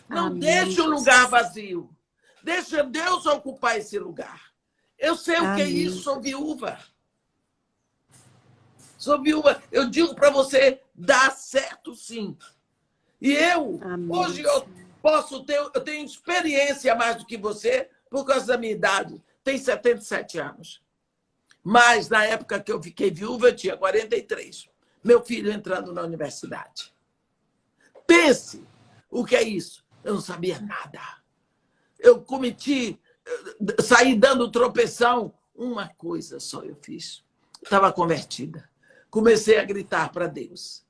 Não deixe o lugar vazio. Deixa Deus ocupar esse lugar. Eu sei o que é isso, sou viúva. Sou viúva. Eu digo para você, dá certo sim. E hoje eu tenho experiência mais do que você, por causa da minha idade. Tenho 77 anos. Mas na época que eu fiquei viúva, eu tinha 43. Meu filho entrando na universidade. Pense o que é isso. Eu não sabia nada. Eu saí dando tropeção. Uma coisa só eu fiz. Estava convertida. Comecei a gritar para Deus.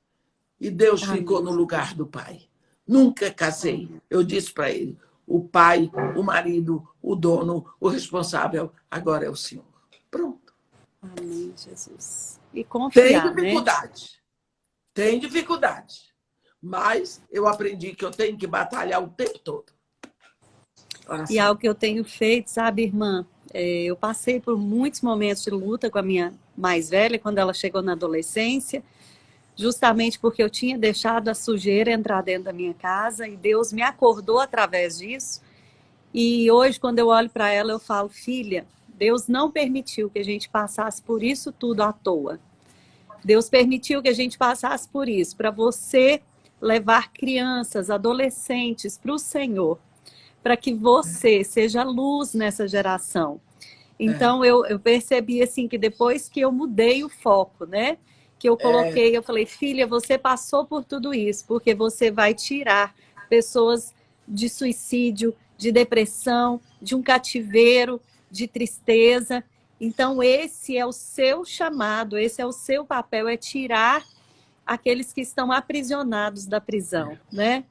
E Deus ficou no lugar do pai. Nunca casei. Eu disse para ele, o pai, o marido, o dono, o responsável, agora é o Senhor. Pronto. Amém, Jesus. E confiar, Tem dificuldade. Mas eu aprendi que eu tenho que batalhar o tempo todo. E algo que eu tenho feito, sabe, irmã? Eu passei por muitos momentos de luta com a minha mais velha, quando ela chegou na adolescência, justamente porque eu tinha deixado a sujeira entrar dentro da minha casa e Deus me acordou através disso. E hoje, quando eu olho para ela, eu falo, filha, Deus não permitiu que a gente passasse por isso tudo à toa. Deus permitiu que a gente passasse por isso, para você levar crianças, adolescentes para o Senhor, para que você seja luz nessa geração. Então, eu percebi assim que depois que eu mudei o foco, né? Que eu coloquei, eu falei, filha, você passou por tudo isso, porque você vai tirar pessoas de suicídio, de depressão, de um cativeiro, de tristeza. Então, esse é o seu chamado, esse é o seu papel, é tirar aqueles que estão aprisionados da prisão, né?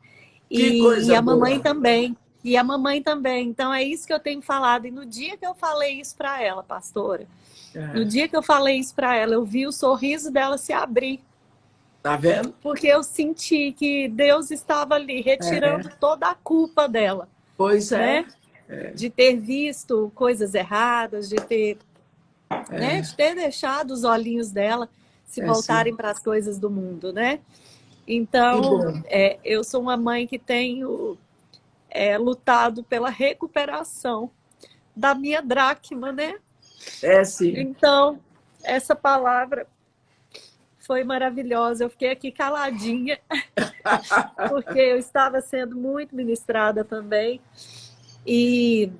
E a mamãe também. E a mamãe também. Então, é isso que eu tenho falado. E no dia que eu falei isso para ela, pastora, no dia que eu falei isso para ela, eu vi o sorriso dela se abrir. Tá vendo? Porque eu senti que Deus estava ali, retirando toda a culpa dela. Pois né? De ter visto coisas erradas, de ter deixado os olhinhos dela se voltarem para as coisas do mundo, né? Então, eu sou uma mãe que tenho lutado pela recuperação da minha dracma, né? Sim. Então, essa palavra foi maravilhosa. Eu fiquei aqui caladinha, porque eu estava sendo muito ministrada também. E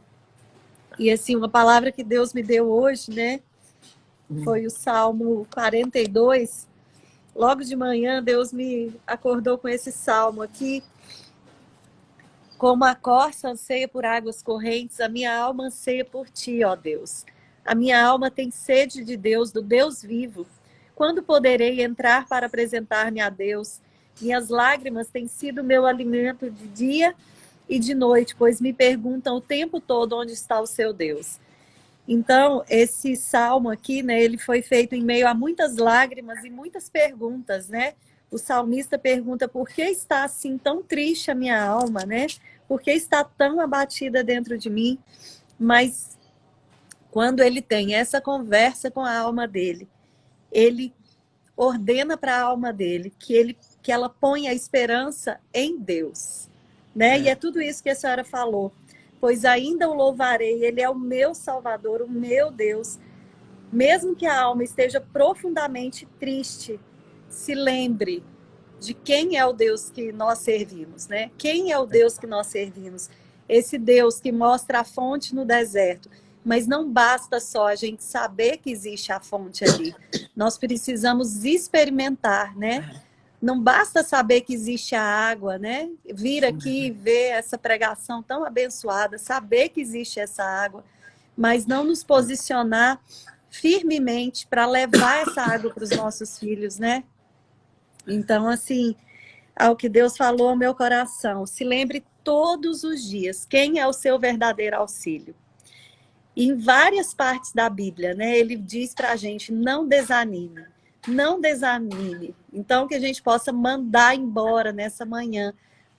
assim, uma palavra que Deus me deu hoje, né? Foi o Salmo 42. Logo de manhã, Deus me acordou com esse salmo aqui. Como a corça anseia por águas correntes, a minha alma anseia por ti, ó Deus. A minha alma tem sede de Deus, do Deus vivo. Quando poderei entrar para apresentar-me a Deus? Minhas lágrimas têm sido meu alimento de dia e de noite, pois me perguntam o tempo todo onde está o seu Deus. Então, esse salmo aqui, né, ele foi feito em meio a muitas lágrimas e muitas perguntas, né? O salmista pergunta: por que está assim tão triste a minha alma, né? Por que está tão abatida dentro de mim? Mas quando ele tem essa conversa com a alma dele, ele ordena para a alma dele que ela ponha a esperança em Deus, né? E é tudo isso que a senhora falou. Pois ainda o louvarei, ele é o meu Salvador, o meu Deus. Mesmo que a alma esteja profundamente triste, se lembre de quem é o Deus que nós servimos, né? Quem é o Deus que nós servimos? Esse Deus que mostra a fonte no deserto. Mas não basta só a gente saber que existe a fonte ali. Nós precisamos experimentar, né? Não basta saber que existe a água, né? Vir aqui e ver essa pregação tão abençoada, saber que existe essa água, mas não nos posicionar firmemente para levar essa água para os nossos filhos, né? Então, assim, ao que Deus falou ao meu coração, se lembre todos os dias quem é o seu verdadeiro auxílio. Em várias partes da Bíblia, né? Ele diz para a gente: não desanime. Não desanime. Então, que a gente possa mandar embora nessa manhã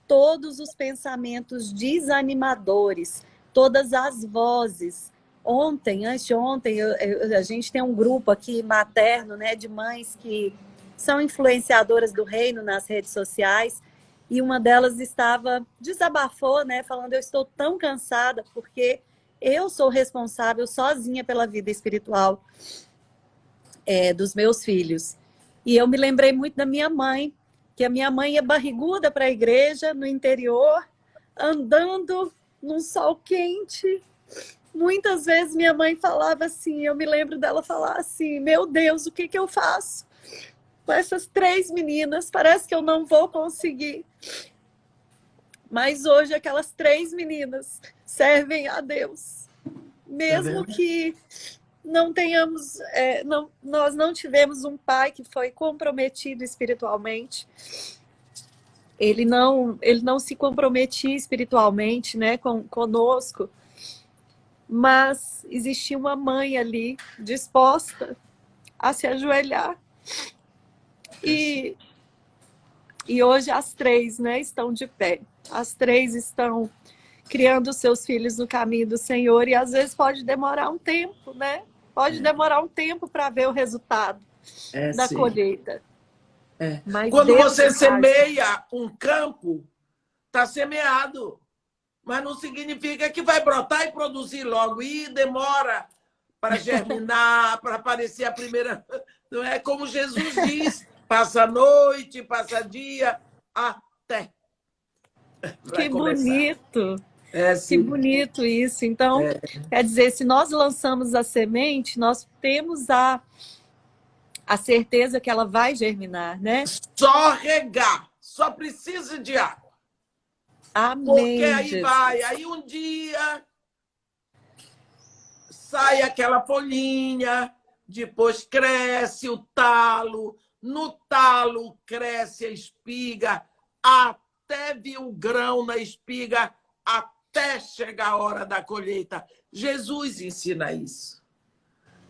todos os pensamentos desanimadores, todas as vozes. Antes de ontem, a gente tem um grupo aqui materno, né, de mães que são influenciadoras do reino nas redes sociais, e uma delas desabafou, né, falando: eu estou tão cansada porque eu sou responsável sozinha pela vida espiritual dos meus filhos. E eu me lembrei muito da minha mãe, que a minha mãe ia barriguda para a igreja, no interior, andando num sol quente. Muitas vezes minha mãe falava assim, eu me lembro dela falar assim: meu Deus, o que eu faço com essas 3 meninas? Parece que eu não vou conseguir. Mas hoje aquelas 3 meninas servem a Deus. Mesmo que não tenhamos, nós não tivemos um pai que foi comprometido espiritualmente. Ele não se comprometia espiritualmente, né, conosco, mas existia uma mãe ali disposta a se ajoelhar. E hoje as 3, né, estão de pé. As 3 estão criando seus filhos no caminho do Senhor, e às vezes pode demorar um tempo, né? Pode demorar um tempo para ver o resultado da colheita. Mas quando Deus você semeia um campo, está semeado. Mas não significa que vai brotar e produzir logo. E demora para germinar, para aparecer a primeira... Não é como Jesus diz: passa noite, passa dia, até. Que bonito! Que bonito isso. Então, quer dizer, se nós lançamos a semente, nós temos a certeza que ela vai germinar, né? Só regar, só precisa de água. Amém. Porque aí Jesus. aí um dia sai aquela folhinha, depois cresce o talo, no talo cresce a espiga, até vir o grão na espiga, até chegar a hora da colheita. Jesus ensina isso.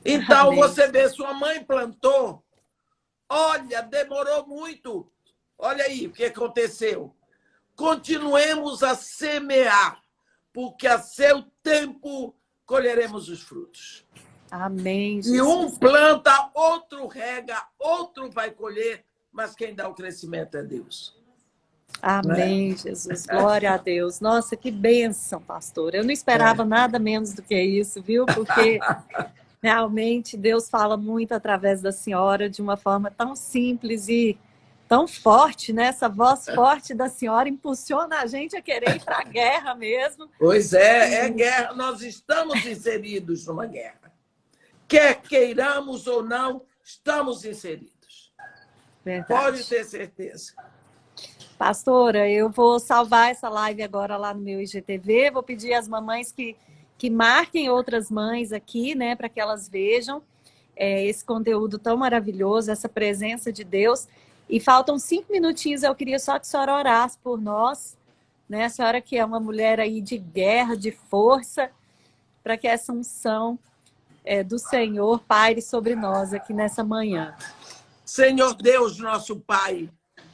Então, Amém. você vê, sua mãe plantou, olha, demorou muito. Olha aí o que aconteceu. Continuemos a semear, porque a seu tempo colheremos os frutos. Amém, Jesus. E um planta, outro rega, outro vai colher, mas quem dá o crescimento é Deus. Amém, Jesus. Glória a Deus. Nossa, que bênção, pastor. Eu não esperava nada menos do que isso, viu? Porque Realmente, Deus fala muito através da senhora de uma forma tão simples e tão forte, né? Essa voz forte da senhora impulsiona a gente a querer ir para a guerra mesmo. Pois é guerra. Nós estamos inseridos numa guerra. Quer queiramos ou não, estamos inseridos. Verdade. Pode ter certeza. Pastora, eu vou salvar essa live agora lá no meu IGTV, vou pedir às mamães que marquem outras mães aqui, né, para que elas vejam esse conteúdo tão maravilhoso, essa presença de Deus. E faltam 5 minutinhos, eu queria só que a senhora orasse por nós, né, a senhora que é uma mulher aí de guerra, de força, para que essa unção do Senhor paire sobre nós aqui nessa manhã. Senhor Deus, nosso Pai,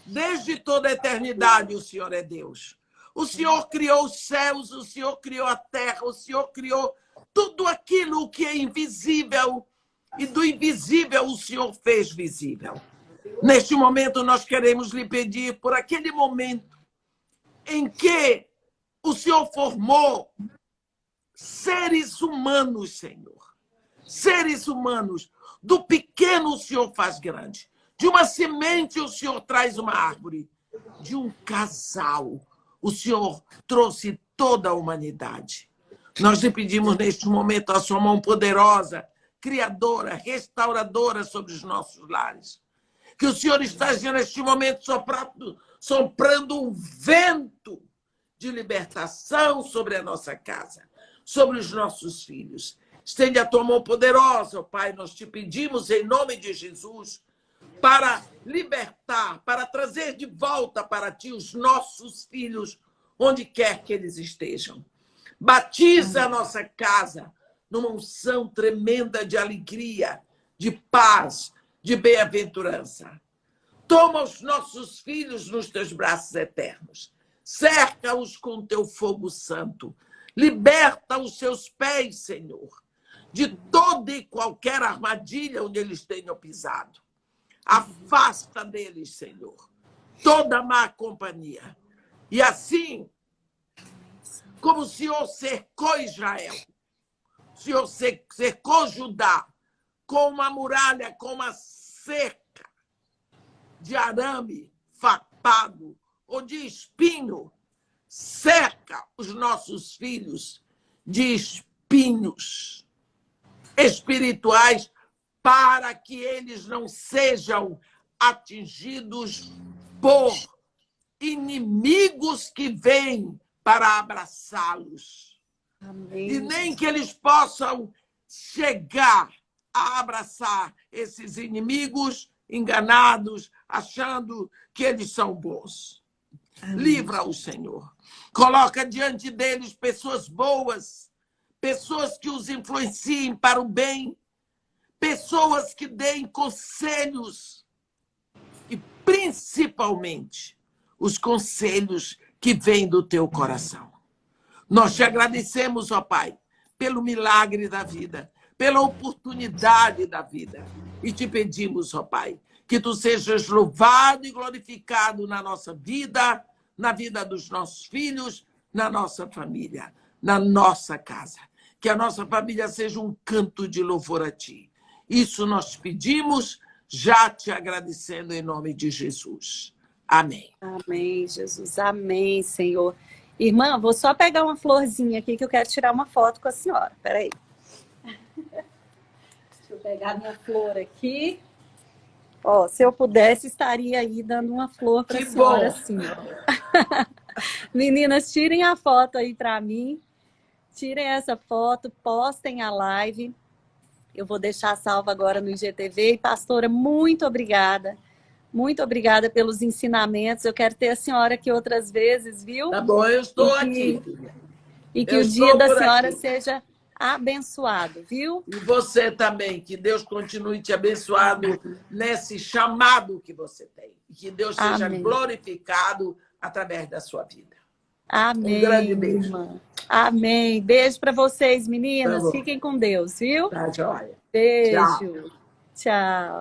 desde toda a eternidade o Senhor é Deus. O Senhor criou os céus, o Senhor criou a terra, o Senhor criou tudo aquilo que é invisível, e do invisível o Senhor fez visível. Neste momento nós queremos lhe pedir por aquele momento em que o Senhor formou seres humanos, Senhor. Seres humanos. Do pequeno o Senhor faz grande. De uma semente o Senhor traz uma árvore. De um casal o Senhor trouxe toda a humanidade. Nós lhe pedimos neste momento a sua mão poderosa, criadora, restauradora sobre os nossos lares. Que o Senhor esteja neste momento soprando um vento de libertação sobre a nossa casa, sobre os nossos filhos. Estende a tua mão poderosa, ó Pai, nós te pedimos em nome de Jesus, para libertar, para trazer de volta para ti os nossos filhos, onde quer que eles estejam. Batiza a nossa casa numa unção tremenda de alegria, de paz, de bem-aventurança. Toma os nossos filhos nos teus braços eternos. Cerca-os com teu fogo santo. Liberta os seus pés, Senhor, de toda e qualquer armadilha onde eles tenham pisado. Afasta deles, Senhor, toda má companhia. E assim, como o Senhor cercou Israel, o Senhor cercou Judá com uma muralha, com uma cerca de arame farpado ou de espinho, cerca os nossos filhos de espinhos espirituais, para que eles não sejam atingidos por inimigos que vêm para abraçá-los. E nem que eles possam chegar a abraçar esses inimigos enganados, achando que eles são bons. Livra-os, Senhor. Coloca diante deles pessoas boas, pessoas que os influenciem para o bem, pessoas que deem conselhos e, principalmente, os conselhos que vêm do teu coração. Nós te agradecemos, ó Pai, pelo milagre da vida, pela oportunidade da vida. E te pedimos, ó Pai, que tu sejas louvado e glorificado na nossa vida, na vida dos nossos filhos, na nossa família, na nossa casa. Que a nossa família seja um canto de louvor a ti. Isso nós pedimos, já te agradecendo em nome de Jesus. Amém. Amém, Jesus. Amém, Senhor. Irmã, vou só pegar uma florzinha aqui que eu quero tirar uma foto com a senhora. Espera aí. Deixa eu pegar minha flor aqui. Ó, se eu pudesse, estaria aí dando uma flor para a senhora assim, ó. Meninas, tirem a foto aí para mim. Tirem essa foto, postem a live. Eu vou deixar salva agora no IGTV. E, pastora, muito obrigada. Muito obrigada pelos ensinamentos. Eu quero ter a senhora aqui outras vezes, viu? Tá bom, eu estou aqui. E que o dia da senhora seja abençoado, viu? E você também, que Deus continue te abençoando nesse chamado que você tem. E que Deus seja glorificado através da sua vida. Amém. Um grande beijo. Irmã. Amém. Beijo para vocês, meninas. Fiquem com Deus, viu? Tá joia. Beijo. Tchau.